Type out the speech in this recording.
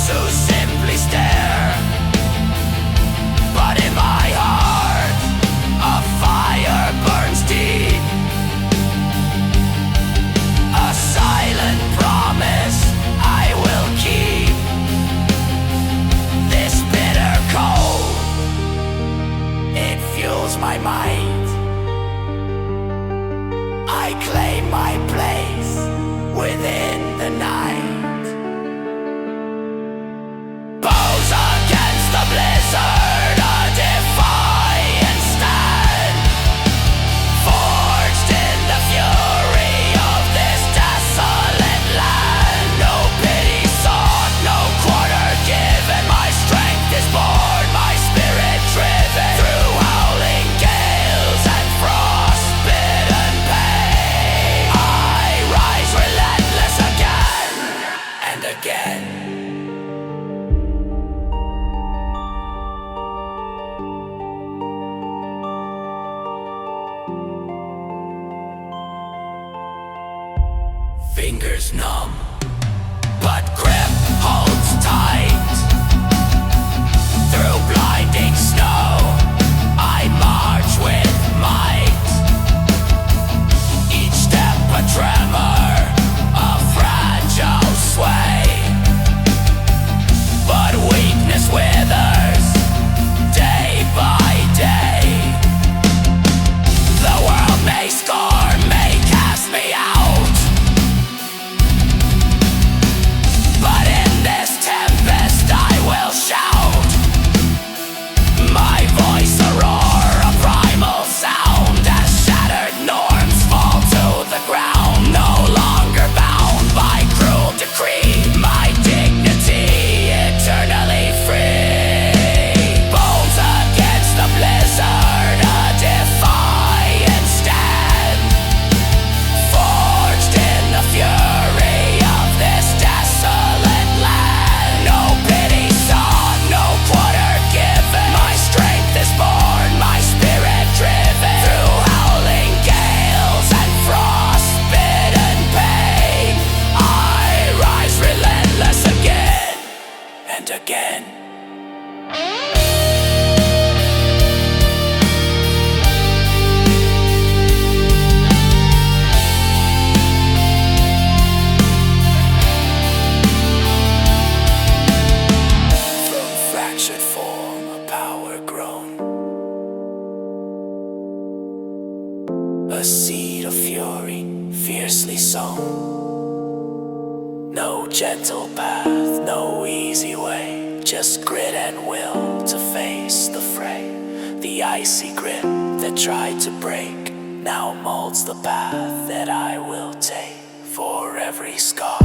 to simply stare. But in my heart, a fire burns deep, a silent promise I will keep. This bitter cold, it fuels my mind. I claim my place within the night. Bows against the blizzard, a defiant stand, forged in the fury of this desolate land. No pity sought, no quarter given. My strength is born, my spirit driven through howling gales and frost-bitten pain. I rise relentless again and again. Fingers numb, but grip holds tight. Through blinding snow, I march with might. Each step a tremor, a fragile sway. But weakness withers day by day. The world may scorn, may cast me out, but in this tempest I will shout. My voice a roar, a primal sound, as shattered norms fall to the ground. No longer bound by cruel decree, my dignity eternally free. Bones against the blizzard, a defiant stand, forged in the fury of this desolate land. No pity sought, no quarter given. My strength is born, my spirit driven through howling gales and frost-bitten pain. I rise relentless again and again. From fractured form, a power grown, a seed of fury fiercely sown. No gentle path, no easy way, just grit and will to face the fray. The icy grip that tried to break now molds the path that I will take. For every scar